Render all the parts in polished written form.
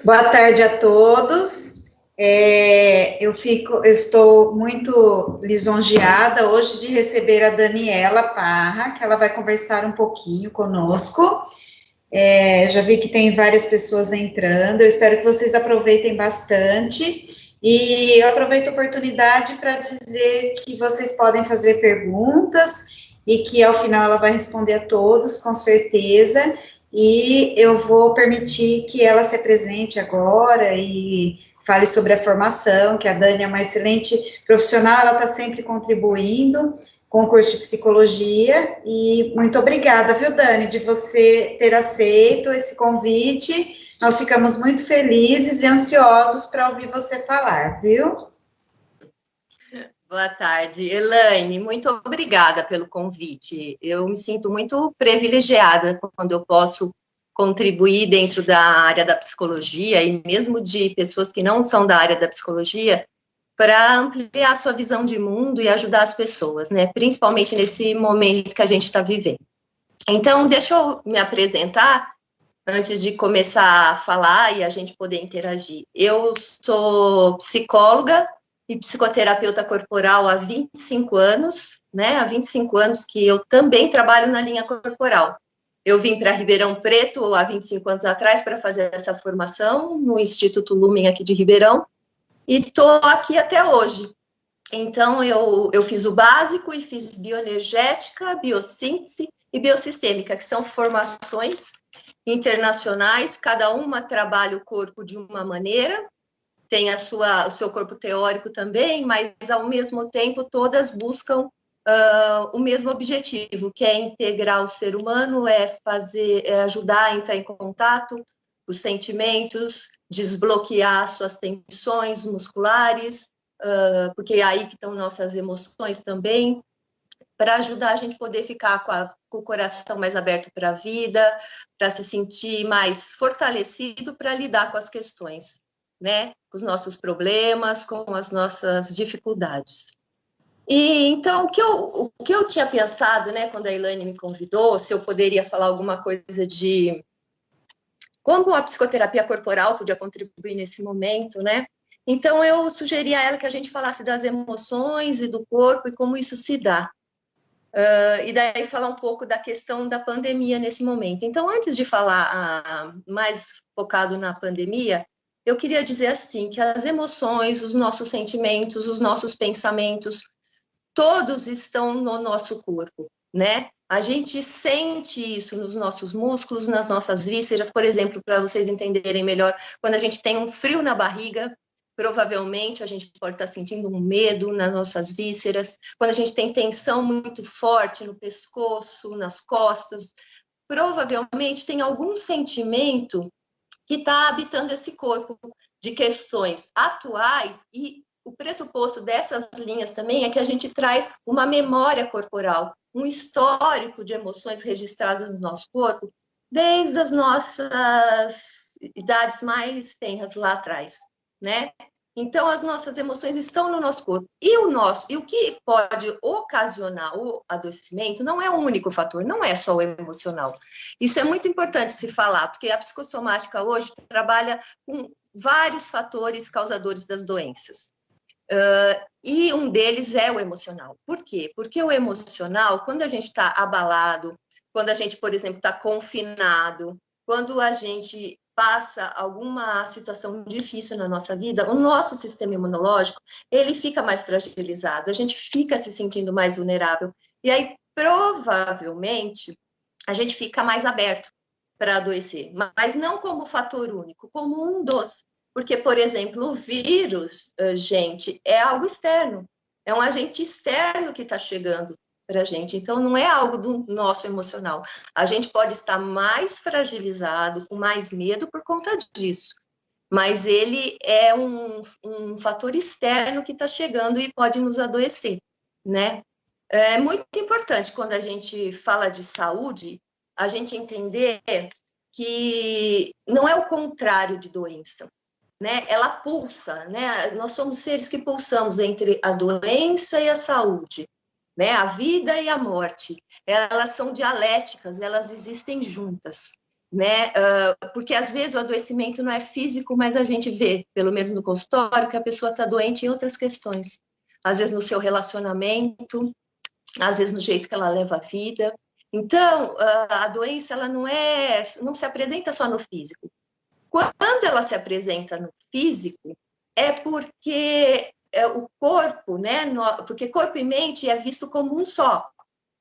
Boa tarde a todos. Eu estou muito lisonjeada hoje de receber a Daniela Parra, que ela vai conversar um pouquinho conosco. Já vi que tem várias pessoas entrando, eu espero que vocês aproveitem bastante. E eu aproveito a oportunidade para dizer que vocês podem fazer perguntas e que ao final ela vai responder a todos, com certeza. E eu vou permitir que ela se apresente agora e fale sobre a formação, que a Dani é uma excelente profissional, ela está sempre contribuindo com o curso de psicologia, e muito obrigada, viu, Dani, de você ter aceito esse convite, nós ficamos muito felizes e ansiosos para ouvir você falar, viu? Boa tarde, Elaine, muito obrigada pelo convite. Eu me sinto muito privilegiada quando eu posso contribuir dentro da área da psicologia e mesmo de pessoas que não são da área da psicologia para ampliar a sua visão de mundo e ajudar as pessoas, né? Principalmente nesse momento que a gente está vivendo. Então, deixa eu me apresentar antes de começar a falar e a gente poder interagir. Eu sou psicóloga e psicoterapeuta corporal há 25 anos, né? Há 25 anos que eu também trabalho na linha corporal. Eu vim para Ribeirão Preto há 25 anos atrás para fazer essa formação no Instituto Lumen aqui de Ribeirão e estou aqui até hoje. Então, eu fiz o básico e fiz bioenergética, biossíntese e biossistêmica, que são formações internacionais, cada uma trabalha o corpo de uma maneira, tem o seu corpo teórico também, mas, ao mesmo tempo, todas buscam o mesmo objetivo, que é integrar o ser humano, é ajudar a entrar em contato com os sentimentos, desbloquear suas tensões musculares, porque é aí que estão nossas emoções também, para ajudar a gente poder ficar com o coração mais aberto para a vida, para se sentir mais fortalecido para lidar com as questões, né? Com os nossos problemas, com as nossas dificuldades. E então, o que eu tinha pensado, né, quando a Elaine me convidou, se eu poderia falar alguma coisa de como a psicoterapia corporal podia contribuir nesse momento, né? Então, eu sugeri a ela que a gente falasse das emoções e do corpo e como isso se dá. E daí falar um pouco da questão da pandemia nesse momento. Então, antes de falar mais focado na pandemia, eu queria dizer assim, que as emoções, os nossos sentimentos, os nossos pensamentos, todos estão no nosso corpo, né? A gente sente isso nos nossos músculos, nas nossas vísceras, por exemplo, para vocês entenderem melhor, quando a gente tem um frio na barriga, provavelmente a gente pode estar sentindo um medo nas nossas vísceras. Quando a gente tem tensão muito forte no pescoço, nas costas, provavelmente tem algum sentimento que está habitando esse corpo de questões atuais, e o pressuposto dessas linhas também é que a gente traz uma memória corporal, um histórico de emoções registradas no nosso corpo desde as nossas idades mais tenras lá atrás, né? Então, as nossas emoções estão no nosso corpo. E o que pode ocasionar o adoecimento não é o único fator, não é só o emocional. Isso é muito importante se falar, porque a psicossomática hoje trabalha com vários fatores causadores das doenças. E um deles é o emocional. Por quê? Porque o emocional, quando a gente está abalado, quando a gente, por exemplo, está confinado, quando a gente passa alguma situação difícil na nossa vida, o nosso sistema imunológico, ele fica mais fragilizado, a gente fica se sentindo mais vulnerável. E aí, provavelmente, a gente fica mais aberto para adoecer, mas não como fator único, como um dos. Porque, por exemplo, o vírus, gente, é algo externo, é um agente externo que está chegando para a gente, então não é algo do nosso emocional. A gente pode estar mais fragilizado, com mais medo por conta disso, mas ele é um fator externo que está chegando e pode nos adoecer, né? É muito importante, quando a gente fala de saúde, a gente entender que não é o contrário de doença. né? Ela pulsa, né? Nós somos seres que pulsamos entre a doença e a saúde, né? A vida e a morte. Elas são dialéticas, elas existem juntas, né? Porque às vezes o adoecimento não é físico, mas a gente vê, pelo menos no consultório, que a pessoa está doente em outras questões. Às vezes no seu relacionamento, às vezes no jeito que ela leva a vida. Então, a doença ela não se apresenta só no físico. Quando ela se apresenta no físico, é porque o corpo, né? Porque corpo e mente é visto como um só,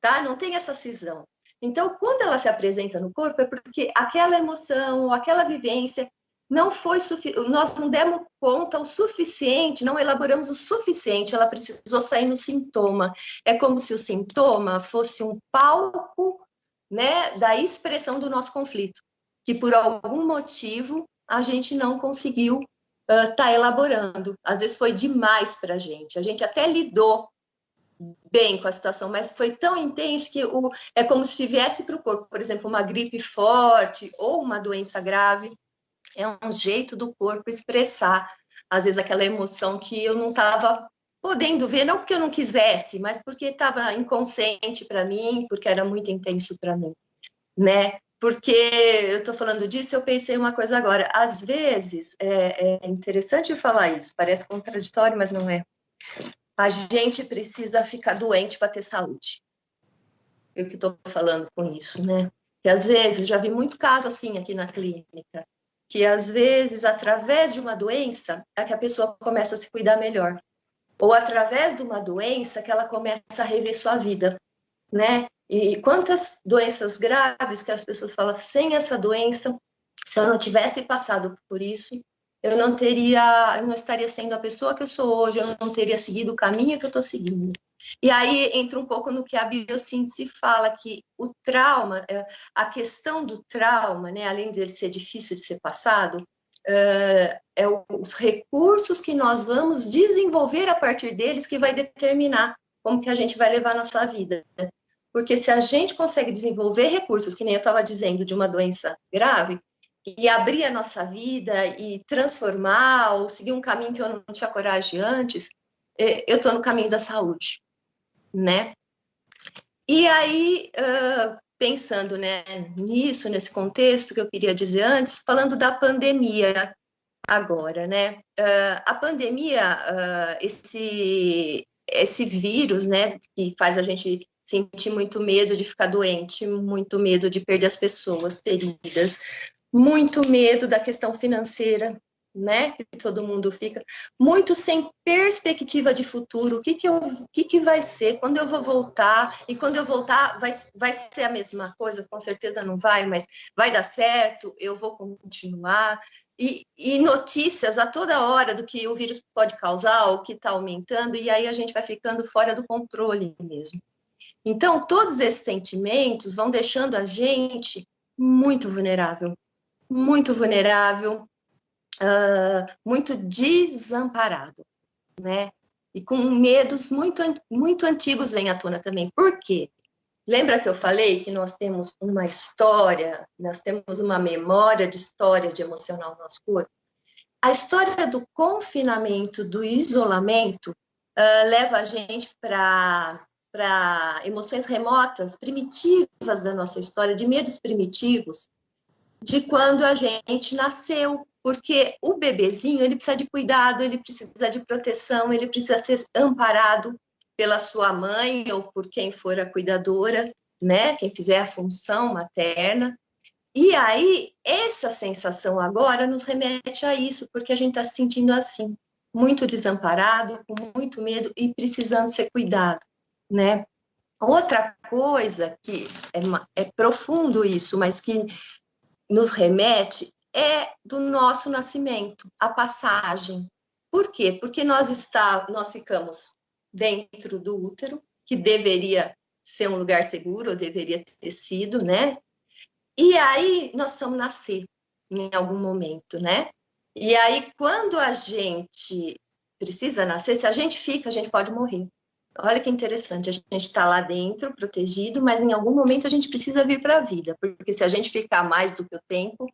tá? Não tem essa cisão. Então, quando ela se apresenta no corpo, é porque aquela emoção, aquela vivência não foi suficiente, nós não demos conta o suficiente, não elaboramos o suficiente, ela precisou sair no sintoma. É como se o sintoma fosse um palco, né, da expressão do nosso conflito, que por algum motivo a gente não conseguiu tá elaborando. Às vezes foi demais para a gente até lidou bem com a situação, mas foi tão intenso que é como se tivesse para o corpo, por exemplo, uma gripe forte ou uma doença grave, é um jeito do corpo expressar, às vezes, aquela emoção que eu não estava podendo ver, não porque eu não quisesse, mas porque estava inconsciente para mim, porque era muito intenso para mim, né? Porque eu estou falando disso, eu pensei uma coisa agora, às vezes, é interessante falar isso, parece contraditório, mas não é. A gente precisa ficar doente para ter saúde. Eu que estou falando com isso, né? Que às vezes, já vi muito caso assim aqui na clínica, que às vezes, através de uma doença, é que a pessoa começa a se cuidar melhor. Ou através de uma doença que ela começa a rever sua vida, né? E quantas doenças graves que as pessoas falam, sem essa doença, se eu não tivesse passado por isso, eu não estaria sendo a pessoa que eu sou hoje, eu não teria seguido o caminho que eu estou seguindo. E aí entra um pouco no que a biossíntese fala, que o trauma, a questão do trauma, né, além de ele ser difícil de ser passado, os recursos que nós vamos desenvolver a partir deles que vai determinar como que a gente vai levar a nossa vida. Porque se a gente consegue desenvolver recursos, que nem eu estava dizendo, de uma doença grave, e abrir a nossa vida e transformar, ou seguir um caminho que eu não tinha coragem antes, eu estou no caminho da saúde, né? E aí, pensando, né, nisso, nesse contexto que eu queria dizer antes, falando da pandemia agora, né? A pandemia, esse vírus, né, que faz a gente sentir muito medo de ficar doente, muito medo de perder as pessoas queridas, muito medo da questão financeira, né, que todo mundo fica, muito sem perspectiva de futuro, o que vai ser, quando eu vou voltar, e quando eu voltar vai ser a mesma coisa, com certeza não vai, mas vai dar certo, eu vou continuar, e notícias a toda hora do que o vírus pode causar, o que está aumentando, e aí a gente vai ficando fora do controle mesmo. Então, todos esses sentimentos vão deixando a gente muito vulnerável, muito desamparado, né? E com medos muito antigos vêm à tona também. Por quê? Lembra que eu falei que nós temos uma história, nós temos uma memória de história de emocional no nosso corpo? A história do confinamento, do isolamento, leva a gente para emoções remotas, primitivas da nossa história, de medos primitivos, de quando a gente nasceu, porque o bebezinho, ele precisa de cuidado, ele precisa de proteção, ele precisa ser amparado pela sua mãe ou por quem for a cuidadora, né, quem fizer a função materna. E aí, essa sensação agora nos remete a isso, porque a gente está se sentindo assim, muito desamparado, com muito medo e precisando ser cuidado, né? Outra coisa que é profundo isso, mas que nos remete é do nosso nascimento, a passagem. Por quê? Porque nós ficamos dentro do útero, que deveria ser um lugar seguro, ou deveria ter sido, né? E aí nós precisamos nascer em algum momento, né? E aí, quando a gente precisa nascer, se a gente fica, a gente pode morrer. Olha que interessante, a gente está lá dentro, protegido, mas em algum momento a gente precisa vir para a vida, porque se a gente ficar mais do que o tempo,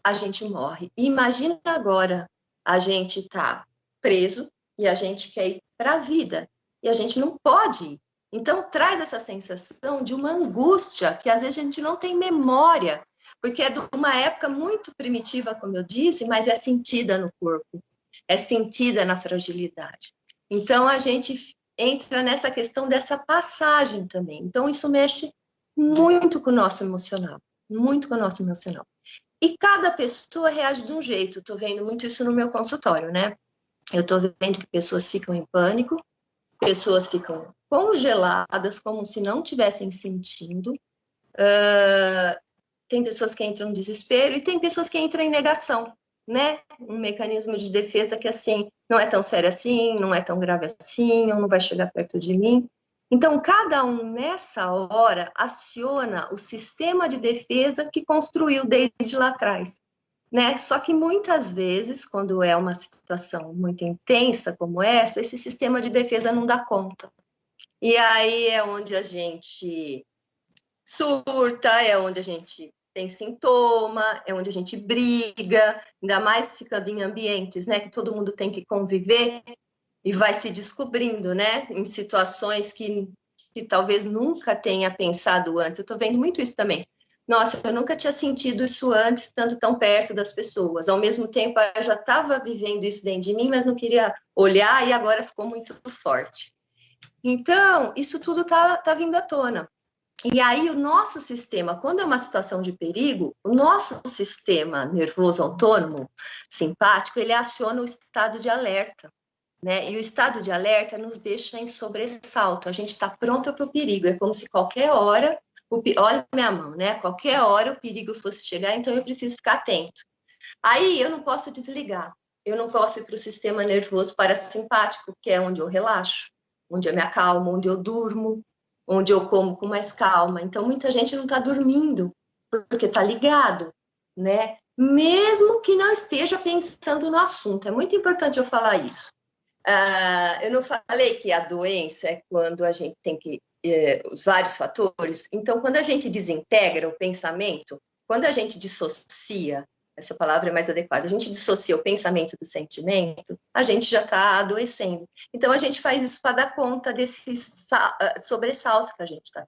a gente morre. E imagina agora, A gente está preso e a gente quer ir para a vida. E a gente não pode ir. Então, traz essa sensação de uma angústia que às vezes a gente não tem memória, porque é de uma época muito primitiva, como eu disse, mas é sentida no corpo, é sentida na fragilidade. Então, a gente entra nessa questão dessa passagem também. Então, isso mexe muito com o nosso emocional, muito com o nosso emocional. E cada pessoa reage de um jeito. Estou vendo muito isso no meu consultório, né? Eu estou vendo que pessoas ficam em pânico, pessoas ficam congeladas, como se não estivessem sentindo. Tem pessoas que entram em desespero e tem pessoas que entram em negação, né? Um mecanismo de defesa que, assim, não é tão sério assim, não é tão grave assim, ou não vai chegar perto de mim. Então, cada um, nessa hora, aciona o sistema de defesa que construiu desde lá atrás, né? Só que muitas vezes, quando é uma situação muito intensa como essa, esse sistema de defesa não dá conta. E aí é onde a gente surta, é onde a gente tem sintoma, é onde a gente briga, ainda mais ficando em ambientes, né, que todo mundo tem que conviver e vai se descobrindo, né, em situações que talvez nunca tenha pensado antes. Eu estou vendo muito isso também. Nossa, eu nunca tinha sentido isso antes, estando tão perto das pessoas. Ao mesmo tempo, eu já estava vivendo isso dentro de mim, mas não queria olhar e agora ficou muito forte. Então, isso tudo tá vindo à tona. E aí, o nosso sistema, quando é uma situação de perigo, o nosso sistema nervoso autônomo, simpático, ele aciona o estado de alerta, né? E o estado de alerta nos deixa em sobressalto, a gente está pronto para o perigo, é como se qualquer hora, olha minha mão, né? Qualquer hora o perigo fosse chegar, então eu preciso ficar atento. Aí eu não posso desligar, eu não posso ir para o sistema nervoso parasimpático, que é onde eu relaxo, onde eu me acalmo, onde eu durmo, onde eu como com mais calma. Então, muita gente não está dormindo, porque está ligado, né? Mesmo que não esteja pensando no assunto. É muito importante eu falar isso. Eu não falei que a doença é quando a gente tem que os vários fatores. Então, quando a gente desintegra o pensamento, quando a gente dissocia, essa palavra é mais adequada, a gente dissocia o pensamento do sentimento, a gente já está adoecendo. Então, a gente faz isso para dar conta desse sobressalto que a gente está.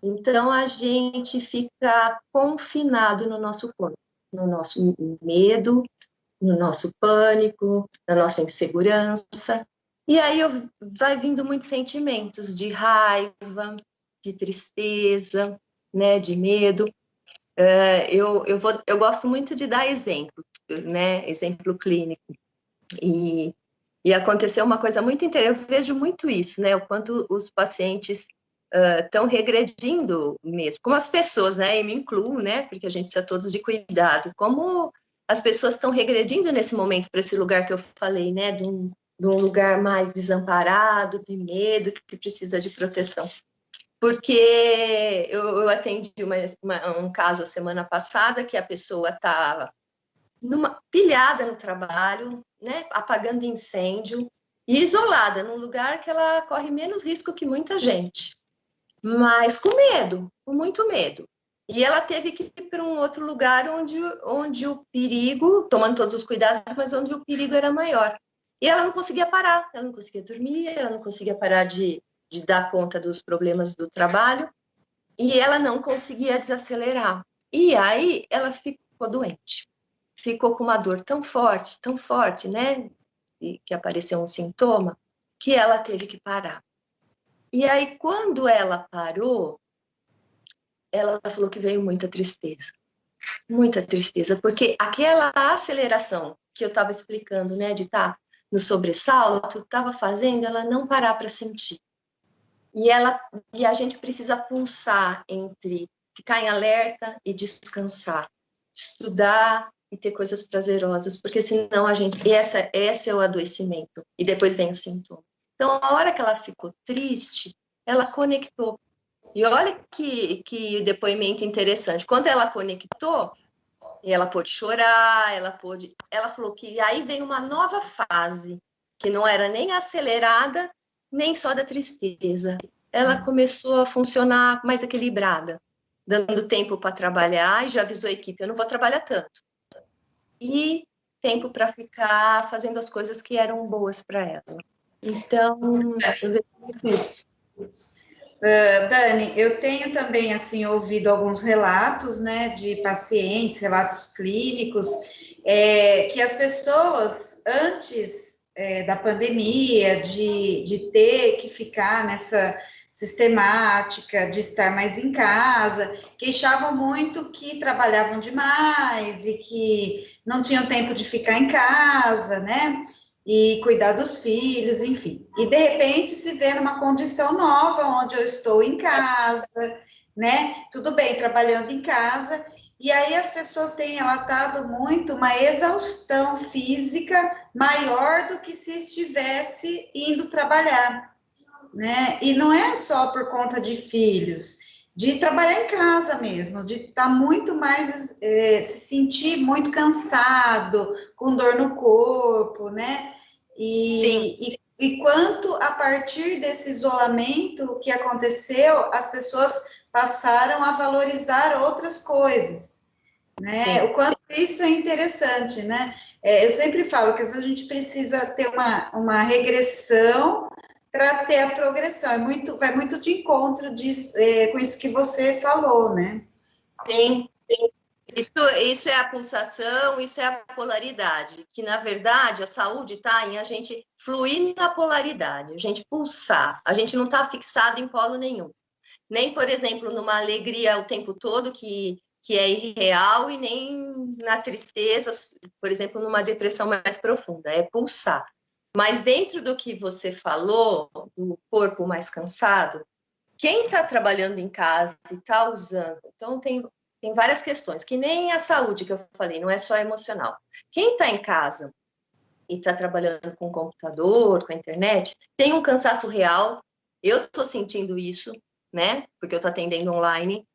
Então, a gente fica confinado no nosso corpo, no nosso medo, no nosso pânico, na nossa insegurança. E aí vai vindo muitos sentimentos de raiva, de tristeza, né, de medo. Eu gosto muito de dar exemplo, né, exemplo clínico. E aconteceu uma coisa muito interessante, eu vejo muito isso, né, o quanto os pacientes estão regredindo mesmo, como as pessoas, né, e me incluo, né, porque a gente precisa todos de cuidado, como as pessoas estão regredindo nesse momento para esse lugar que eu falei, né, de um lugar mais desamparado, de medo, que precisa de proteção. Porque eu atendi um caso a semana passada que a pessoa estava pilhada no trabalho, né, apagando incêndio, e isolada, num lugar que ela corre menos risco que muita gente, mas com medo, com muito medo. E ela teve que ir para um outro lugar onde o perigo, tomando todos os cuidados, mas onde o perigo era maior. E ela não conseguia parar, ela não conseguia dormir, ela não conseguia parar de dar conta dos problemas do trabalho, e ela não conseguia desacelerar. E aí ela ficou doente. Ficou com uma dor tão forte, né? E que apareceu um sintoma, que ela teve que parar. E aí, quando ela parou, ela falou que veio muita tristeza, porque aquela aceleração que eu estava explicando, né, de estar no sobressalto, estava fazendo ela não parar para sentir. E a gente precisa pulsar entre ficar em alerta e descansar, estudar e ter coisas prazerosas, porque senão a gente... Esse é o adoecimento, e depois vem o sintoma. Então, a hora que ela ficou triste, ela conectou. E olha que depoimento interessante. Quando ela conectou, ela pôde chorar, ela falou que aí vem uma nova fase, que não era nem acelerada, nem só da tristeza. Ela começou a funcionar mais equilibrada, dando tempo para trabalhar, e já avisou a equipe, eu não vou trabalhar tanto. E tempo para ficar fazendo as coisas que eram boas para ela. Então, eu vejo isso. Dani, eu tenho também, assim, ouvido alguns relatos, né, de pacientes, relatos clínicos, que as pessoas, antes da pandemia, de ter que ficar nessa sistemática, de estar mais em casa, queixavam muito que trabalhavam demais e que não tinham tempo de ficar em casa, né, e cuidar dos filhos, enfim. E de repente se vê numa condição nova, onde eu estou em casa, né? Tudo bem, trabalhando em casa, e aí as pessoas têm relatado muito uma exaustão física maior do que se estivesse indo trabalhar, né? E não é só por conta de filhos, de trabalhar em casa mesmo, de estar muito mais, se sentir muito cansado, com dor no corpo, né? E quanto a partir desse isolamento que aconteceu, as pessoas passaram a valorizar outras coisas, né? Sim. O quanto isso é interessante, né? Eu sempre falo que às vezes a gente precisa ter uma regressão para ter a progressão. Vai muito de encontro com isso que você falou, né? Sim. Isso é a pulsação, isso é a polaridade, que na verdade a saúde está em a gente fluir na polaridade, a gente pulsar, a gente não está fixado em polo nenhum. Nem, por exemplo, numa alegria o tempo todo, que é irreal, e nem na tristeza, por exemplo, numa depressão mais profunda, é pulsar. Mas dentro do que você falou, do corpo mais cansado, quem está trabalhando em casa e está usando, então tem várias questões, que nem a saúde que eu falei, não é só emocional. Quem está em casa e está trabalhando com o computador, com a internet, tem um cansaço real, eu estou sentindo isso, né, porque eu estou atendendo online,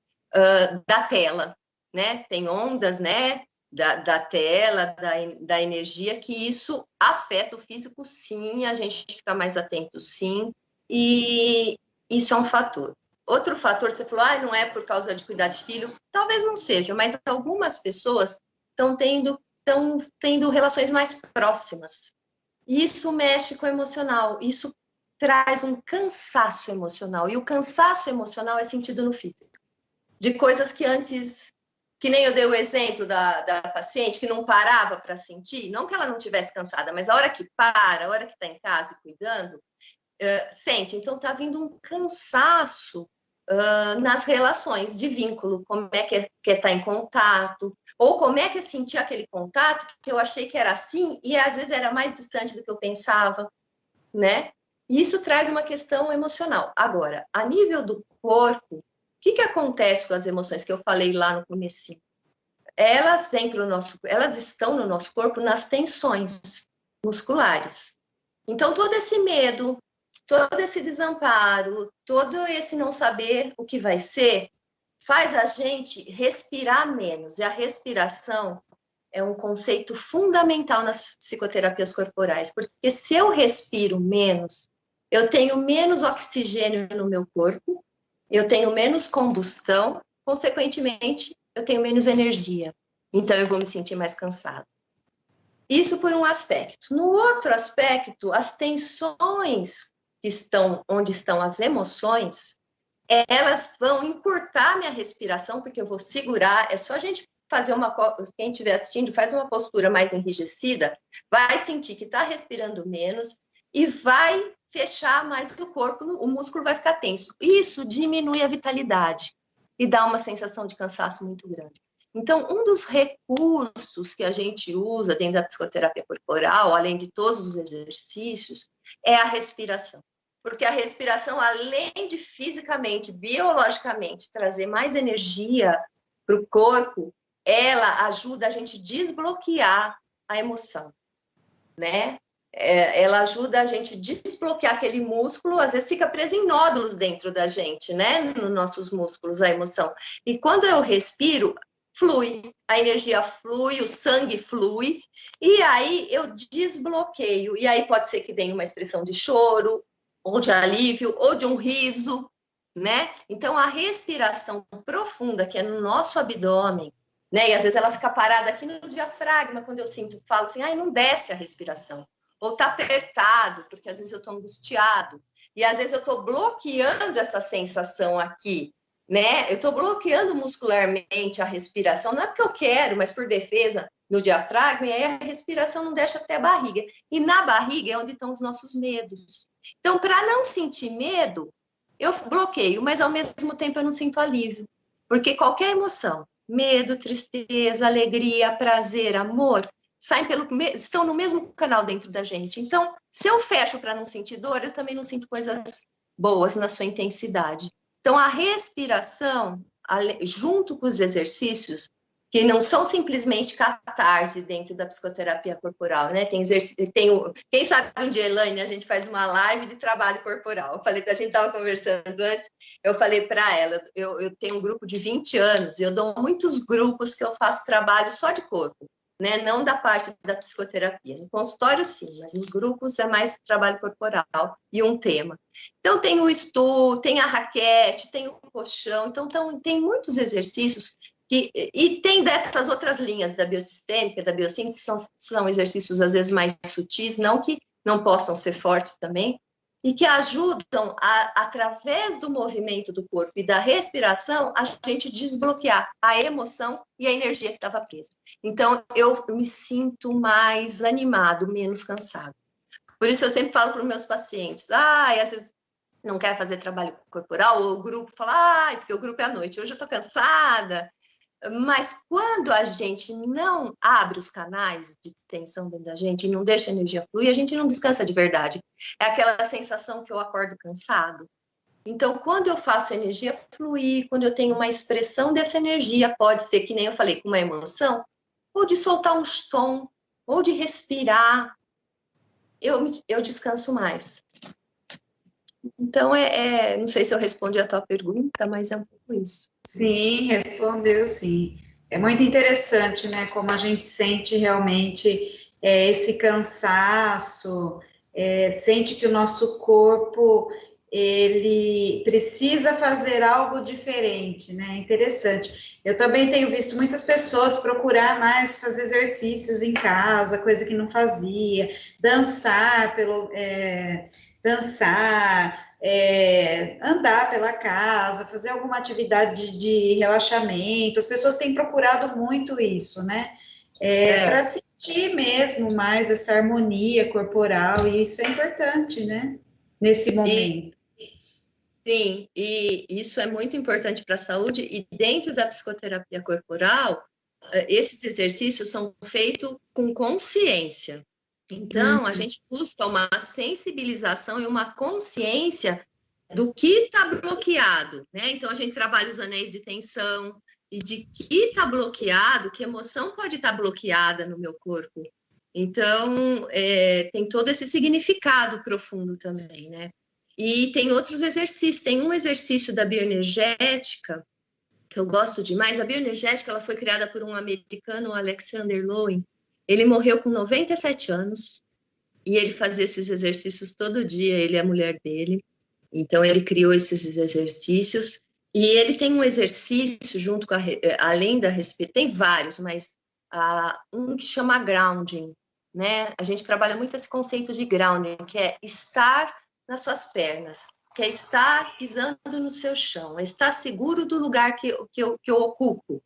da tela, né, tem ondas, né, da tela, da energia, que isso afeta o físico, sim, a gente fica mais atento, sim, e isso é um fator. Outro fator, você falou, não é por causa de cuidar de filho, talvez não seja, mas algumas pessoas estão tendo relações mais próximas. Isso mexe com o emocional, isso traz um cansaço emocional, e o cansaço emocional é sentido no físico. De coisas que antes, que nem eu dei o exemplo da paciente que não parava para sentir, não que ela não estivesse cansada, mas a hora que para, a hora que está em casa e cuidando, sente. Então está vindo um cansaço nas relações de vínculo, como é que é estar em contato, ou como é que é sentir aquele contato que eu achei que era assim e às vezes era mais distante do que eu pensava, né? E isso traz uma questão emocional. Agora, a nível do corpo, o que acontece com as emoções que eu falei lá no comecinho? Elas estão no nosso corpo nas tensões musculares. Então, todo esse medo, todo esse desamparo, todo esse não saber o que vai ser, faz a gente respirar menos. E a respiração é um conceito fundamental nas psicoterapias corporais, porque se eu respiro menos, eu tenho menos oxigênio no meu corpo, eu tenho menos combustão, consequentemente, eu tenho menos energia. Então, eu vou me sentir mais cansada. Isso por um aspecto. No outro aspecto, as tensões que estão onde estão as emoções, elas vão encurtar minha respiração, porque eu vou segurar. É só a gente fazer quem estiver assistindo, faz uma postura mais enrijecida, vai sentir que está respirando menos e vai fechar mais o corpo, o músculo vai ficar tenso. Isso diminui a vitalidade e dá uma sensação de cansaço muito grande. Então, um dos recursos que a gente usa dentro da psicoterapia corporal, além de todos os exercícios, é a respiração. Porque a respiração, além de fisicamente, biologicamente, trazer mais energia para o corpo, ela ajuda a gente a desbloquear a emoção, né? Ela ajuda a gente a desbloquear aquele músculo, às vezes fica preso em nódulos dentro da gente, né? Nos nossos músculos, a emoção. E quando eu respiro, flui, a energia flui, o sangue flui, e aí eu desbloqueio. E aí pode ser que venha uma expressão de choro, ou de alívio, ou de um riso, né? Então, a respiração profunda, que é no nosso abdômen, né? E às vezes ela fica parada aqui no diafragma, quando eu falo assim, ai, não desce a respiração. Ou tá apertado, porque às vezes eu tô angustiado. E às vezes eu tô bloqueando essa sensação aqui, né? Eu tô bloqueando muscularmente a respiração, não é porque eu quero, mas por defesa no diafragma, e aí a respiração não deixa até a barriga. E na barriga é onde estão os nossos medos. Então, para não sentir medo, eu bloqueio, mas ao mesmo tempo eu não sinto alívio. Porque qualquer emoção, medo, tristeza, alegria, prazer, amor, estão no mesmo canal dentro da gente. Então, se eu fecho para não sentir dor, eu também não sinto coisas boas na sua intensidade. Então, a respiração, junto com os exercícios, que não são simplesmente catarse dentro da psicoterapia corporal, né? Quem sabe um dia, Elaine, a gente faz uma live de trabalho corporal. Eu falei, a gente estava conversando antes, eu falei para ela, eu tenho um grupo de 20 anos, e eu dou muitos grupos que eu faço trabalho só de corpo, né? Não da parte da psicoterapia. No consultório, sim, mas nos grupos é mais trabalho corporal e um tema. Então, tem o stool, tem a raquete, tem o colchão, então tem muitos exercícios e tem dessas outras linhas da biossistêmica, da biossíntese, são exercícios às vezes mais sutis, não que não possam ser fortes também, e que ajudam, através do movimento do corpo e da respiração, a gente desbloquear a emoção e a energia que estava presa. Então, eu me sinto mais animado, menos cansado. Por isso, eu sempre falo para os meus pacientes, às vezes não quero fazer trabalho corporal, ou o grupo fala, porque o grupo é à noite, hoje eu estou cansada. Mas quando a gente não abre os canais de tensão dentro da gente e não deixa a energia fluir, a gente não descansa de verdade. É aquela sensação que eu acordo cansado. Então, quando eu faço a energia fluir, quando eu tenho uma expressão dessa energia, pode ser, que nem eu falei, com uma emoção, ou de soltar um som, ou de respirar, eu descanso mais. Então, não sei se eu respondi a tua pergunta, mas é um pouco isso. Sim, respondeu sim. É muito interessante, né, como a gente sente realmente esse cansaço, sente que o nosso corpo, ele precisa fazer algo diferente, né, interessante. Eu também tenho visto muitas pessoas procurar mais fazer exercícios em casa, coisa que não fazia, dançar andar pela casa, fazer alguma atividade de relaxamento. As pessoas têm procurado muito isso, né? Para sentir mesmo mais essa harmonia corporal, e isso é importante, né? Nesse momento. Sim, e isso é muito importante para a saúde, e dentro da psicoterapia corporal, esses exercícios são feitos com consciência. Então, a gente busca uma sensibilização e uma consciência do que está bloqueado, né? Então, a gente trabalha os anéis de tensão e de que está bloqueado, que emoção pode estar bloqueada no meu corpo. Então, tem todo esse significado profundo também, né? E tem outros exercícios, tem um exercício da bioenergética, que eu gosto demais. A bioenergética, ela foi criada por um americano, Alexander Lowen. Ele morreu com 97 anos, e ele fazia esses exercícios todo dia, ele e a mulher dele. Então, ele criou esses exercícios, e ele tem um exercício junto com além da respiração, tem vários, mas um que chama grounding, né? A gente trabalha muito esse conceito de grounding, que é estar nas suas pernas, que é estar pisando no seu chão, é estar seguro do lugar que eu ocupo,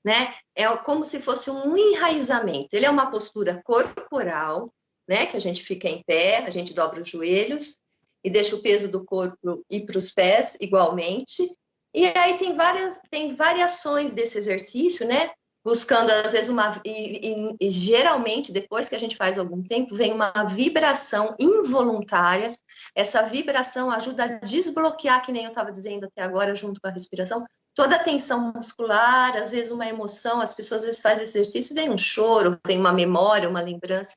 né? É como se fosse um enraizamento. Ele é uma postura corporal, né? Que a gente fica em pé, a gente dobra os joelhos e deixa o peso do corpo ir para os pés igualmente. E aí tem variações desse exercício, né? Buscando, às vezes, e geralmente, depois que a gente faz algum tempo, vem uma vibração involuntária. Essa vibração ajuda a desbloquear, que nem eu estava dizendo até agora, junto com a respiração, toda a tensão muscular, às vezes uma emoção. As pessoas às vezes fazem esse exercício, vem um choro, vem uma memória, uma lembrança.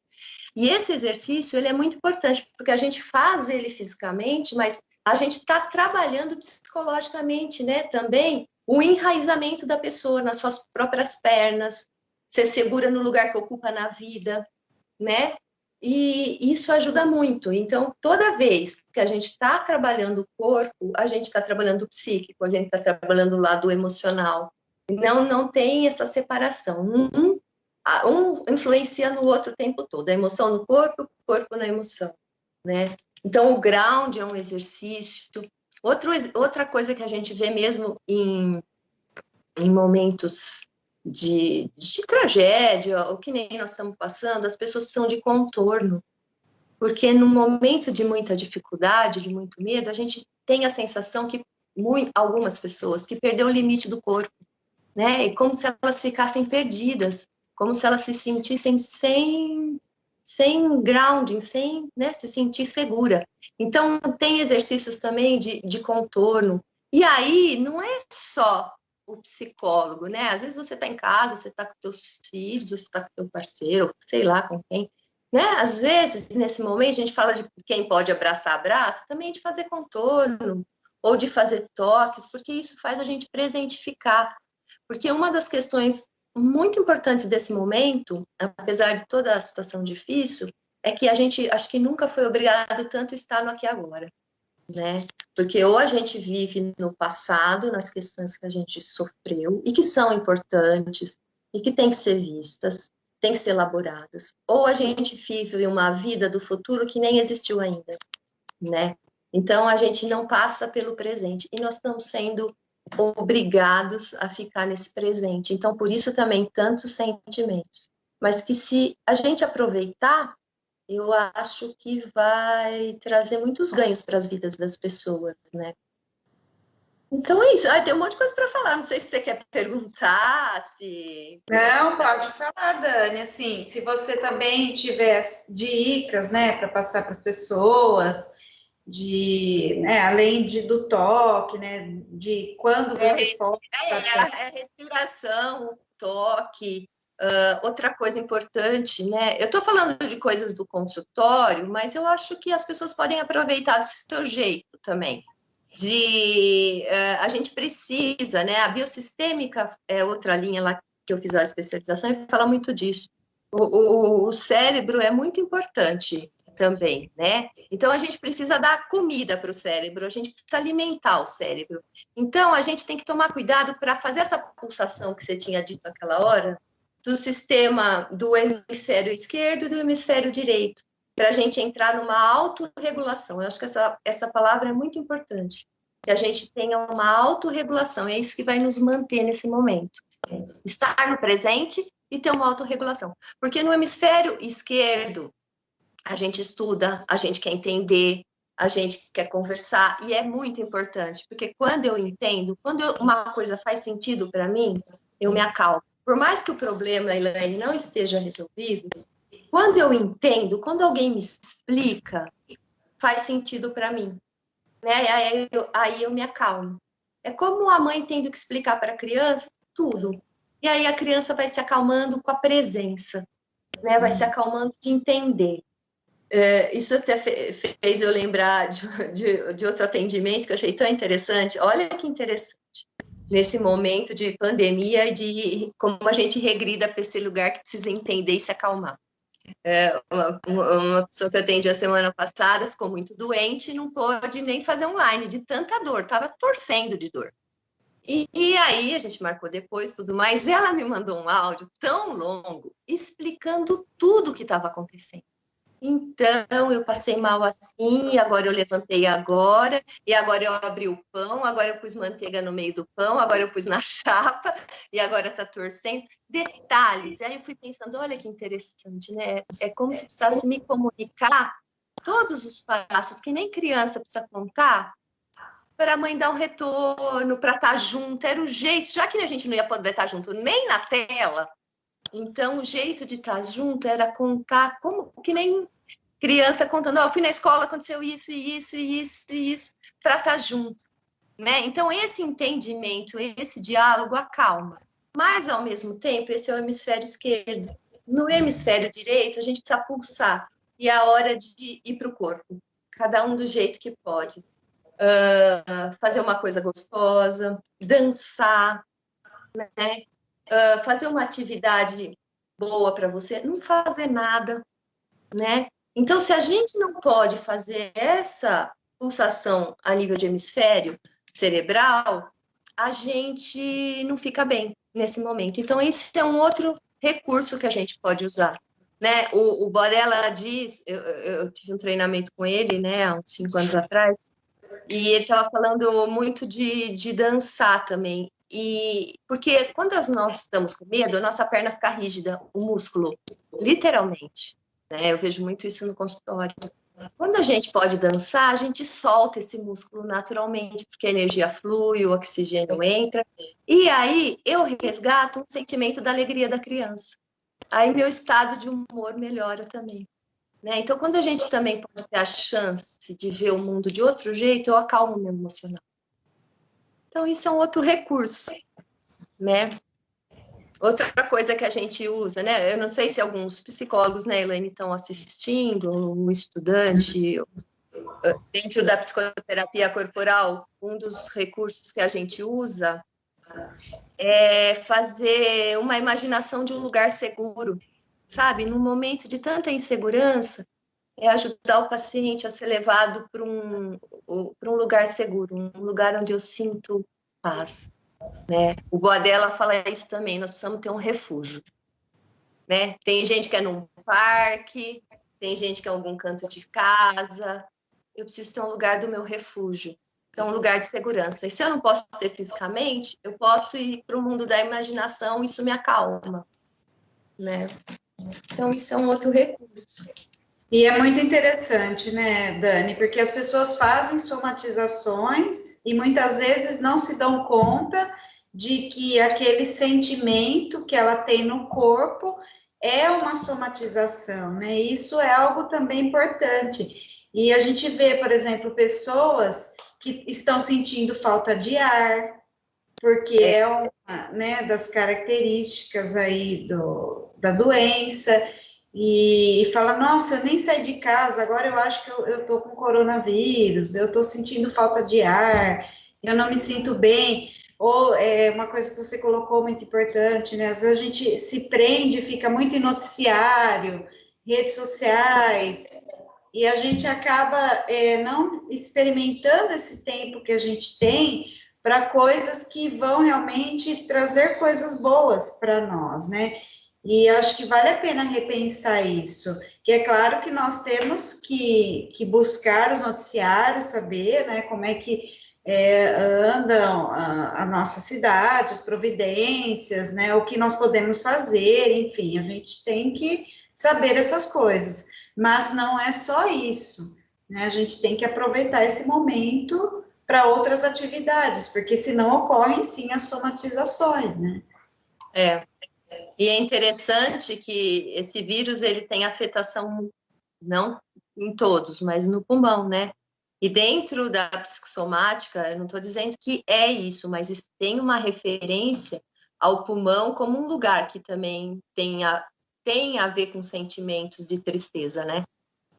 E esse exercício, ele é muito importante, porque a gente faz ele fisicamente, mas a gente está trabalhando psicologicamente, né, também, o enraizamento da pessoa nas suas próprias pernas, ser segura no lugar que ocupa na vida, né? E isso ajuda muito. Então, toda vez que a gente está trabalhando o corpo, a gente está trabalhando o psíquico, a gente está trabalhando o lado emocional. Não tem essa separação. Um influencia no outro o tempo todo. A emoção no corpo, o corpo na emoção, né? Então, o ground é um exercício. Outra coisa que a gente vê mesmo em momentos de tragédia, ou que nem nós estamos passando, as pessoas precisam de contorno. Porque no momento de muita dificuldade, de muito medo, a gente tem a sensação que algumas pessoas que perdeu o limite do corpo, né? E como se elas ficassem perdidas, como se elas se sentissem sem grounding, sem, né, se sentir segura. Então, tem exercícios também de contorno. E aí, não é só o psicólogo, né? Às vezes você está em casa, você está com teus filhos, você está com teu parceiro, sei lá com quem, né? Às vezes, nesse momento, a gente fala de quem pode abraçar, abraça, também de fazer contorno, ou de fazer toques, porque isso faz a gente presentificar. Porque uma das questões muito importantes desse momento, apesar de toda a situação difícil, é que a gente, acho que nunca foi obrigado tanto a estar no aqui e agora, né? Porque ou a gente vive no passado, nas questões que a gente sofreu, e que são importantes, e que têm que ser vistas, têm que ser elaboradas, ou a gente vive uma vida do futuro que nem existiu ainda, né? Então, a gente não passa pelo presente, e nós estamos sendo obrigados a ficar nesse presente. Então, por isso também tantos sentimentos. Mas que se a gente aproveitar, eu acho que vai trazer muitos ganhos para as vidas das pessoas, né? Então é isso. Tem um monte de coisa para falar. Não sei se você quer perguntar, se... Não, pode falar, Dani. Assim, se você também tiver dicas, né, para passar para as pessoas, né, além do toque, né, de quando você pode. Respiração, o toque. Outra coisa importante, né? Eu estou falando de coisas do consultório, mas eu acho que as pessoas podem aproveitar do seu jeito também. A gente precisa, né? A biossistêmica é outra linha lá que eu fiz a especialização e fala muito disso. O cérebro é muito importante também, né? Então, a gente precisa dar comida para o cérebro, a gente precisa alimentar o cérebro. Então, a gente tem que tomar cuidado para fazer essa pulsação que você tinha dito naquela hora, do sistema do hemisfério esquerdo e do hemisfério direito, para a gente entrar numa autorregulação. Eu acho que essa palavra é muito importante, que a gente tenha uma autorregulação, é isso que vai nos manter nesse momento. Estar no presente e ter uma autorregulação. Porque no hemisfério esquerdo, a gente estuda, a gente quer entender, a gente quer conversar, e é muito importante, porque quando eu entendo, quando uma coisa faz sentido para mim, eu me acalmo. Por mais que o problema, Elaine, não esteja resolvido, quando eu entendo, quando alguém me explica, faz sentido para mim, né? Aí eu me acalmo. É como a mãe tendo que explicar para a criança tudo, e aí a criança vai se acalmando com a presença, né? Vai se acalmando de entender. Isso até fez eu lembrar de outro atendimento que eu achei tão interessante. Olha que interessante, nesse momento de pandemia e de como a gente regrida para esse lugar que precisa entender e se acalmar. Uma pessoa que eu atendi a semana passada ficou muito doente e não pôde nem fazer online, de tanta dor, estava torcendo de dor. E aí a gente marcou depois tudo mais, ela me mandou um áudio tão longo, explicando tudo o que estava acontecendo. Então, eu passei mal assim, e agora eu levantei agora, e agora eu abri o pão, agora eu pus manteiga no meio do pão, agora eu pus na chapa, e agora tá torcendo. Detalhes. E aí eu fui pensando, olha que interessante, né? É como se precisasse me comunicar todos os passos, que nem criança precisa contar, para a mãe dar um retorno, para estar junto. Era o jeito, já que a gente não ia poder estar junto nem na tela, então, o jeito de estar junto era contar, como que nem criança contando, eu fui na escola, aconteceu isso, isso, isso, isso, para estar junto, né? Então, esse entendimento, esse diálogo acalma. Mas, ao mesmo tempo, esse é o hemisfério esquerdo. No hemisfério direito, a gente precisa pulsar, e é a hora de ir para o corpo, cada um do jeito que pode. Fazer uma coisa gostosa, dançar, né? Fazer uma atividade boa para você, não fazer nada, né? Então, se a gente não pode fazer essa pulsação a nível de hemisfério cerebral, a gente não fica bem nesse momento. Então, esse é um outro recurso que a gente pode usar, né? O Borella diz, eu tive um treinamento com ele, né, há uns 5 anos atrás, e ele estava falando muito de dançar também. E porque quando nós estamos com medo, a nossa perna fica rígida, o músculo, literalmente, né? Eu vejo muito isso no consultório. Quando a gente pode dançar, a gente solta esse músculo naturalmente, porque a energia flui, o oxigênio entra, e aí eu resgato um sentimento da alegria da criança. Aí meu estado de humor melhora também, né? Então, quando a gente também pode ter a chance de ver o mundo de outro jeito, eu acalmo meu emocional. Então, isso é um outro recurso, né? Outra coisa que a gente usa, né? Eu não sei se alguns psicólogos, né, Elaine, estão assistindo, um estudante, dentro da psicoterapia corporal, um dos recursos que a gente usa é fazer uma imaginação de um lugar seguro, sabe? Num momento de tanta insegurança, é ajudar o paciente a ser levado para um lugar seguro, um lugar onde eu sinto paz, né? O Boadella fala isso também, nós precisamos ter um refúgio, né? Tem gente que é num parque, tem gente que é em algum canto de casa, eu preciso ter um lugar do meu refúgio, então um lugar de segurança. E se eu não posso ter fisicamente, eu posso ir para o mundo da imaginação, isso me acalma, né? Então isso é um outro recurso. E é muito interessante, né, Dani, porque as pessoas fazem somatizações e muitas vezes não se dão conta de que aquele sentimento que ela tem no corpo é uma somatização, né? Isso é algo também importante. E a gente vê, por exemplo, pessoas que estão sentindo falta de ar, porque é uma, né, das características aí da doença, e fala, nossa, eu nem saí de casa, agora eu acho que eu tô com coronavírus, eu tô sentindo falta de ar, eu não me sinto bem, ou é uma coisa que você colocou muito importante, né, às vezes a gente se prende, fica muito em noticiário, redes sociais, e a gente acaba não experimentando esse tempo que a gente tem para coisas que vão realmente trazer coisas boas para nós, né? E acho que vale a pena repensar isso. Que é claro que nós temos que buscar os noticiários, saber, né, como é que andam a nossa cidade, as providências, né, o que nós podemos fazer, enfim, a gente tem que saber essas coisas. Mas não é só isso, né? A gente tem que aproveitar esse momento para outras atividades, porque senão ocorrem sim as somatizações, né? E é interessante que esse vírus ele tem afetação não em todos, mas no pulmão, né? E dentro da psicossomática, eu não estou dizendo que é isso, mas tem uma referência ao pulmão como um lugar que também tem a ver com sentimentos de tristeza, né?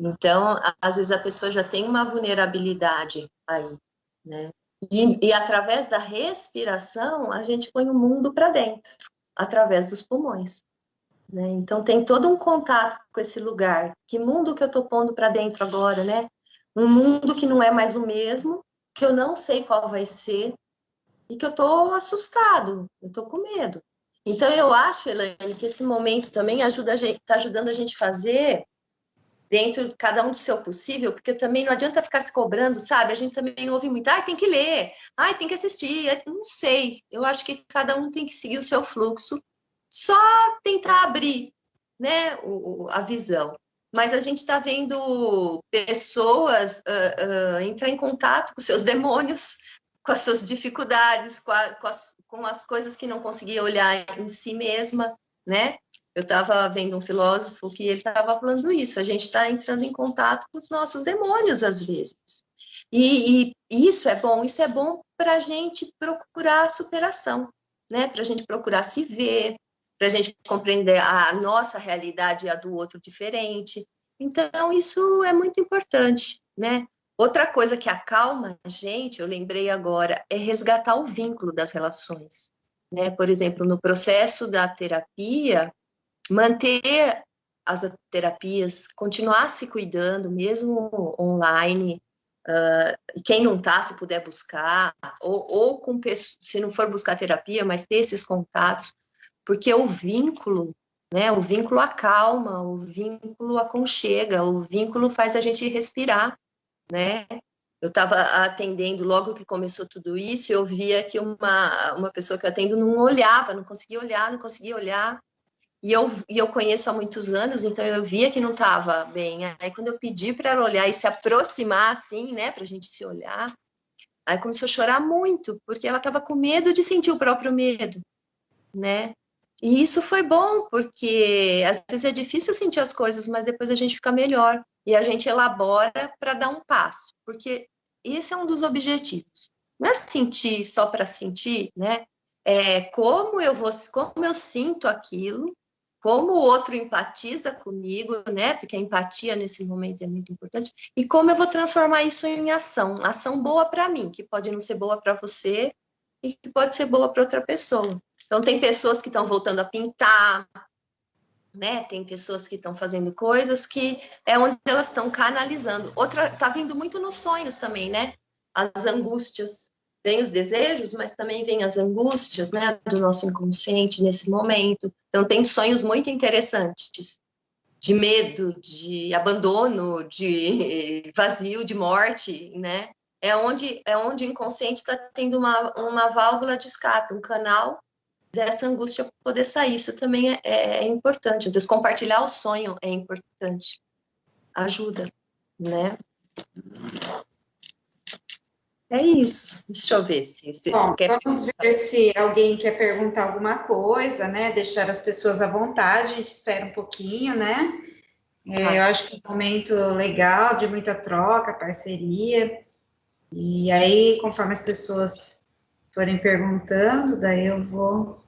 Então, às vezes a pessoa já tem uma vulnerabilidade aí, né? E através da respiração, a gente põe o mundo para dentro, através dos pulmões, né? Então, tem todo um contato com esse lugar. Que mundo que eu estou pondo para dentro agora, né? Um mundo que não é mais o mesmo, que eu não sei qual vai ser, e que eu estou assustado, eu estou com medo. Então, eu acho, Elaine, que esse momento também está ajudando a gente a fazer dentro de cada um do seu possível, porque também não adianta ficar se cobrando, sabe? A gente também ouve muito, tem que ler, tem que assistir, não sei. Eu acho que cada um tem que seguir o seu fluxo, só tentar abrir, né, a visão. Mas a gente está vendo pessoas entrar em contato com seus demônios, com as suas dificuldades, com as coisas que não conseguia olhar em si mesma, né? Eu estava vendo um filósofo que ele estava falando isso, a gente está entrando em contato com os nossos demônios às vezes. E isso é bom para a gente procurar a superação, né? Para a gente procurar se ver, para a gente compreender a nossa realidade e a do outro diferente. Então, isso é muito importante, né? Outra coisa que acalma a gente, eu lembrei agora, é resgatar o vínculo das relações, né? Por exemplo, no processo da terapia, manter as terapias, continuar se cuidando, mesmo online, E quem não está, se puder buscar, ou com se não for buscar terapia, mas ter esses contatos, porque o vínculo, né, o vínculo acalma, o vínculo aconchega, o vínculo faz a gente respirar, né? Eu estava atendendo, logo que começou tudo isso, eu via que uma pessoa que eu atendo não olhava, não conseguia olhar, e eu conheço há muitos anos, então eu via que não estava bem. Aí quando eu pedi para ela olhar e se aproximar, assim, né, para a gente se olhar, aí começou a chorar muito, porque ela estava com medo de sentir o próprio medo, né? E isso foi bom, porque às vezes é difícil sentir as coisas, mas depois a gente fica melhor, e a gente elabora para dar um passo, porque esse é um dos objetivos. Não é sentir só para sentir, né? É como eu sinto aquilo, como o outro empatiza comigo, né? Porque a empatia nesse momento é muito importante, e como eu vou transformar isso em ação boa para mim, que pode não ser boa para você e que pode ser boa para outra pessoa. Então tem pessoas que estão voltando a pintar, né? Tem pessoas que estão fazendo coisas que é onde elas estão canalizando. Outra tá vindo muito nos sonhos também, né? As angústias. Vem os desejos, mas também vem as angústias, né, do nosso inconsciente nesse momento. Então, tem sonhos muito interessantes, de medo, de abandono, de vazio, de morte, né? É onde o inconsciente está tendo uma válvula de escape, um canal dessa angústia poder sair. Isso também é importante. Às vezes, compartilhar o sonho é importante. Ajuda, né? É isso. Deixa eu ver se você Bom, quer vamos ver se alguém quer perguntar alguma coisa, né? Deixar as pessoas à vontade, a gente espera um pouquinho, né? Eu acho que é um momento legal, de muita troca, parceria. E aí, conforme as pessoas forem perguntando, daí eu vou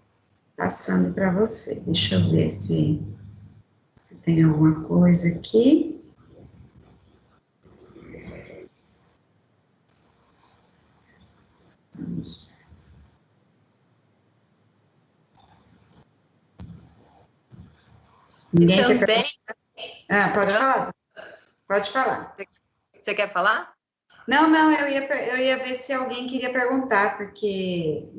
passando para você. Deixa eu ver se tem alguma coisa aqui. Vamos. Ninguém também. quer perguntar? Pode falar. Pode falar. Você quer falar? Não, eu ia ver se alguém queria perguntar, porque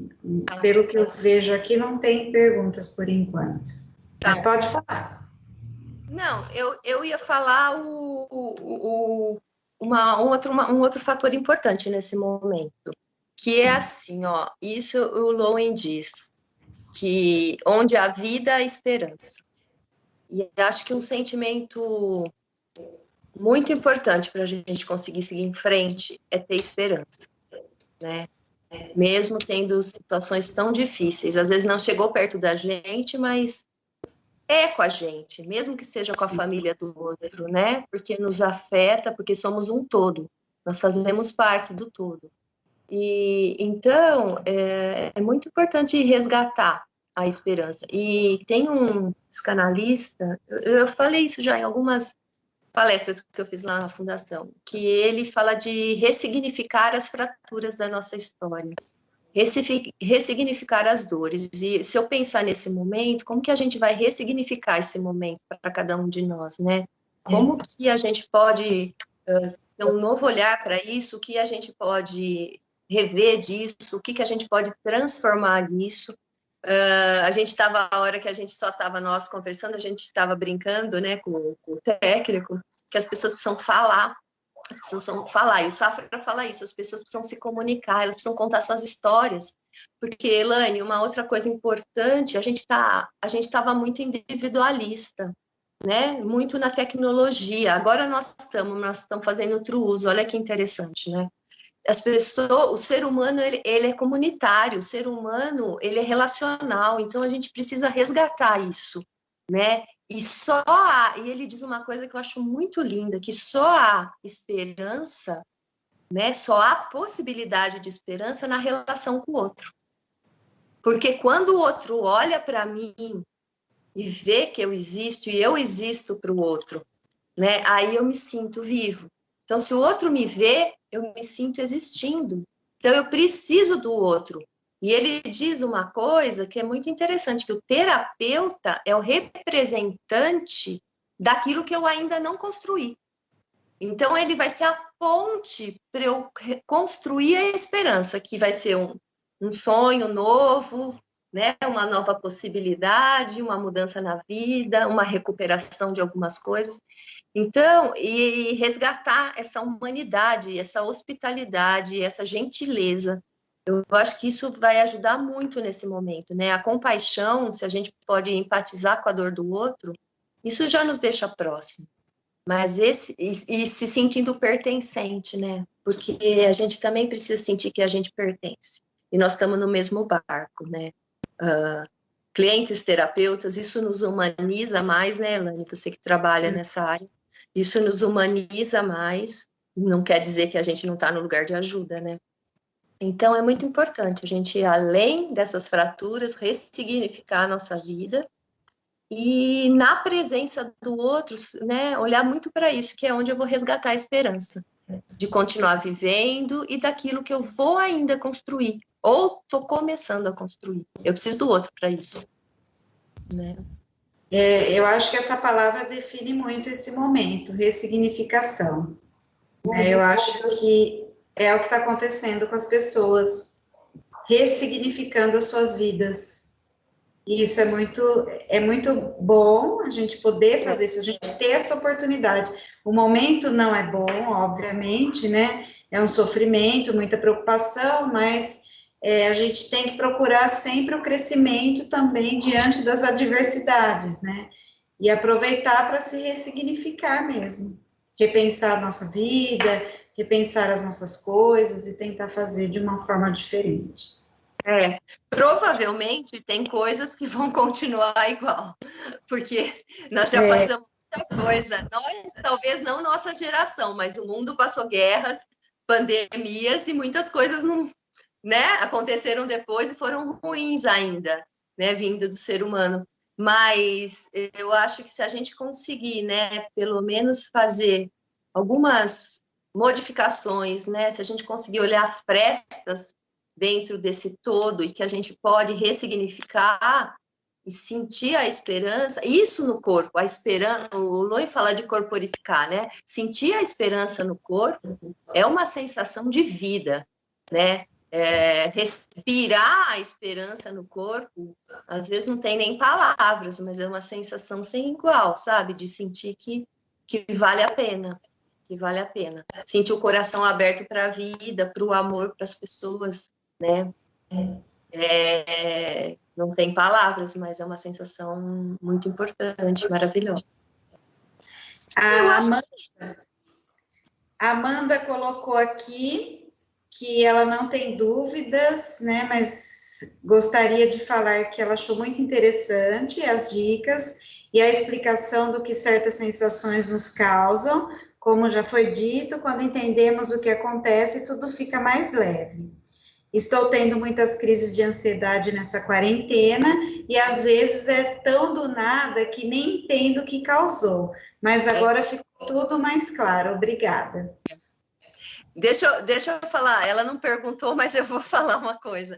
pelo que eu vejo aqui não tem perguntas por enquanto. Tá. Mas pode falar. Não, eu ia falar um outro fator importante nesse momento, que é assim, ó, isso o Lowen diz, que onde há vida, há esperança. E acho que um sentimento muito importante para a gente conseguir seguir em frente é ter esperança, né? Mesmo tendo situações tão difíceis, às vezes não chegou perto da gente, mas é com a gente, mesmo que seja com a família do outro, né? Porque nos afeta, porque somos um todo, nós fazemos parte do todo. E então é muito importante resgatar a esperança. E tem um psicanalista, eu falei isso já em algumas palestras que eu fiz lá na fundação, que ele fala de ressignificar as fraturas da nossa história, ressignificar as dores. E se eu pensar nesse momento, como que a gente vai ressignificar esse momento para cada um de nós, né? Como que a gente pode ter um novo olhar para isso, o que a gente pode rever disso, o que a gente pode transformar nisso. A gente estava, a hora que a gente só estava nós conversando, a gente estava brincando, né, com o técnico, que as pessoas precisam falar, e o Safra fala isso, as pessoas precisam se comunicar, elas precisam contar suas histórias, porque, Elaine, uma outra coisa importante, a gente estava muito individualista, né, muito na tecnologia, agora nós estamos fazendo outro uso, olha que interessante, né, as pessoas, o ser humano, ele é comunitário, o ser humano, ele é relacional, então a gente precisa resgatar isso, né? E ele diz uma coisa que eu acho muito linda, que só há esperança, né? Só há possibilidade de esperança na relação com o outro. Porque quando o outro olha para mim e vê que eu existo e eu existo para o outro, né? Aí eu me sinto vivo. Então, se o outro me vê, eu me sinto existindo. Então, eu preciso do outro. E ele diz uma coisa que é muito interessante, que o terapeuta é o representante daquilo que eu ainda não construí. Então, ele vai ser a ponte para eu construir a esperança, que vai ser um sonho novo, né? Uma nova possibilidade, uma mudança na vida, uma recuperação de algumas coisas. Então, e resgatar essa humanidade, essa hospitalidade, essa gentileza. Eu acho que isso vai ajudar muito nesse momento, né? A compaixão, se a gente pode empatizar com a dor do outro, isso já nos deixa próximo. Mas e se sentindo pertencente, né? Porque a gente também precisa sentir que a gente pertence. E nós estamos no mesmo barco, né? Clientes, terapeutas, isso nos humaniza mais, né, Elaine? Você que trabalha nessa área. Isso nos humaniza mais. Não quer dizer que a gente não está no lugar de ajuda, né? Então, é muito importante a gente, além dessas fraturas, ressignificar a nossa vida e, na presença do outro, né, olhar muito para isso, que é onde eu vou resgatar a esperança de continuar vivendo e daquilo que eu vou ainda construir, ou estou começando a construir. Eu preciso do outro para isso, né? Eu acho que essa palavra define muito esse momento, ressignificação. Eu acho que é o que está acontecendo com as pessoas, ressignificando as suas vidas. E isso é muito bom a gente poder fazer isso, a gente ter essa oportunidade. O momento não é bom, obviamente, né? É um sofrimento, muita preocupação, mas a gente tem que procurar sempre o crescimento também diante das adversidades, né? E aproveitar para se ressignificar mesmo. Repensar a nossa vida, repensar as nossas coisas e tentar fazer de uma forma diferente. Provavelmente tem coisas que vão continuar igual, porque nós já passamos muita coisa. Nós, talvez não nossa geração, mas o mundo passou guerras, pandemias e muitas coisas não, né, aconteceram depois e foram ruins ainda, né, vindo do ser humano. Mas eu acho que se a gente conseguir, né, pelo menos fazer algumas modificações, né, se a gente conseguir olhar frestas dentro desse todo e que a gente pode ressignificar e sentir a esperança, isso no corpo, a esperança, o Loi fala de corporificar, né? Sentir a esperança no corpo é uma sensação de vida, né? Respirar a esperança no corpo, às vezes não tem nem palavras, mas é uma sensação sem igual, sabe? De sentir que vale a pena, que vale a pena. Sentir o coração aberto para a vida, para o amor, para as pessoas, né? Não tem palavras, mas é uma sensação muito importante, maravilhosa. A Amanda colocou aqui que ela não tem dúvidas, né, mas gostaria de falar que ela achou muito interessante as dicas e a explicação do que certas sensações nos causam. Como já foi dito, quando entendemos o que acontece, tudo fica mais leve. Estou tendo muitas crises de ansiedade nessa quarentena e às vezes é tão do nada que nem entendo o que causou, mas agora ficou tudo mais claro. Obrigada. Deixa eu falar, ela não perguntou, mas eu vou falar uma coisa.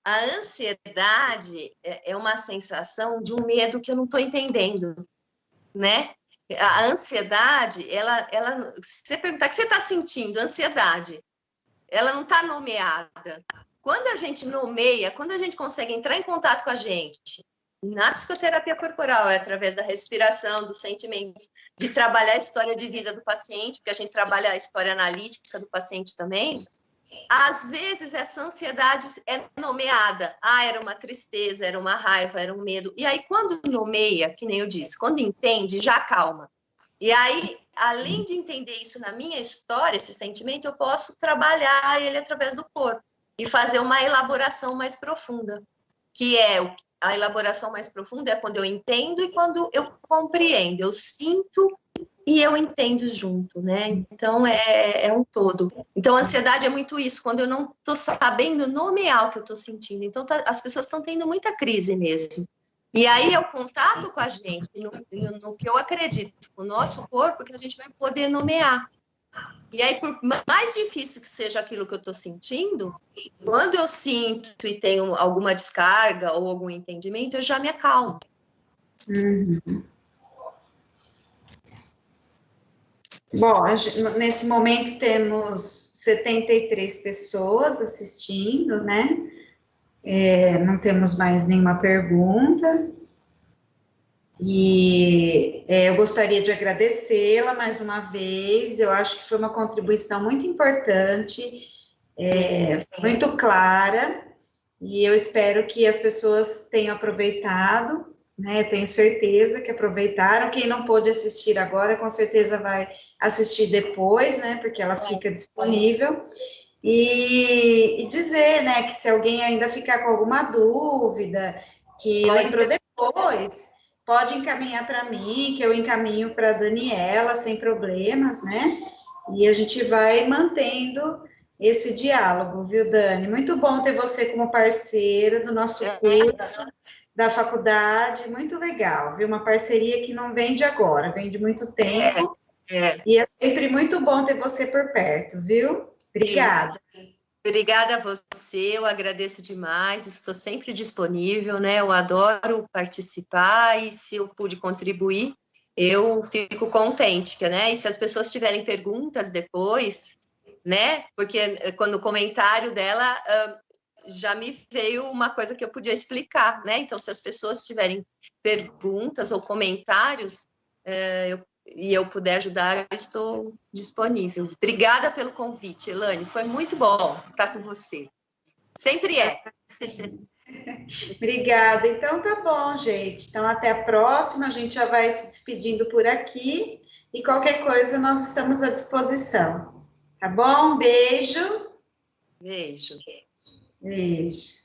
A ansiedade é uma sensação de um medo que eu não estou entendendo, né? A ansiedade, se você perguntar o que você está sentindo, ansiedade, ela não está nomeada. Quando a gente nomeia, quando a gente consegue entrar em contato com a gente, na psicoterapia corporal, é através da respiração, dos sentimentos, de trabalhar a história de vida do paciente, porque a gente trabalha a história analítica do paciente também, às vezes essa ansiedade é nomeada. Era uma tristeza, era uma raiva, era um medo. E aí, quando nomeia, que nem eu disse, quando entende, já acalma. E aí, além de entender isso na minha história, esse sentimento, eu posso trabalhar ele através do corpo e fazer uma elaboração mais profunda, que é a elaboração mais profunda é quando eu entendo e quando eu compreendo, eu sinto e eu entendo junto, né? Então, é um todo. Então, a ansiedade é muito isso, quando eu não estou sabendo nomear o que eu estou sentindo. Então, as pessoas estão tendo muita crise mesmo. E aí é o contato com a gente, no que eu acredito, o nosso corpo, que a gente vai poder nomear. E aí, por mais difícil que seja aquilo que eu estou sentindo, quando eu sinto e tenho alguma descarga ou algum entendimento, eu já me acalmo. Uhum. Bom, nesse momento temos 73 pessoas assistindo, né? Não temos mais nenhuma pergunta. E eu gostaria de agradecê-la mais uma vez. Eu acho que foi uma contribuição muito importante, muito clara, e eu espero que as pessoas tenham aproveitado, né? Tenho certeza que aproveitaram. Quem não pôde assistir agora, com certeza vai assistir depois, né? Porque ela fica disponível. E dizer, né, que se alguém ainda ficar com alguma dúvida, que lembrou depois, pode encaminhar para mim, que eu encaminho para a Daniela, sem problemas, né? E a gente vai mantendo esse diálogo, viu, Dani? Muito bom ter você como parceira do nosso curso, da faculdade, muito legal, viu? Uma parceria que não vem de agora, vem de muito tempo, e é sempre muito bom ter você por perto, viu? Obrigada. Obrigada a você, eu agradeço demais, estou sempre disponível, né? Eu adoro participar e se eu pude contribuir, eu fico contente, né? E se as pessoas tiverem perguntas depois, né? Porque quando o comentário dela já me veio uma coisa que eu podia explicar, né? Então, se as pessoas tiverem perguntas ou comentários, e eu puder ajudar, eu estou disponível. Obrigada pelo convite, Elane. Foi muito bom estar com você. Sempre é. Obrigada. Então, tá bom, gente. Então, até a próxima. A gente já vai se despedindo por aqui. E qualquer coisa, nós estamos à disposição. Tá bom? Beijo. Beijo. Beijo.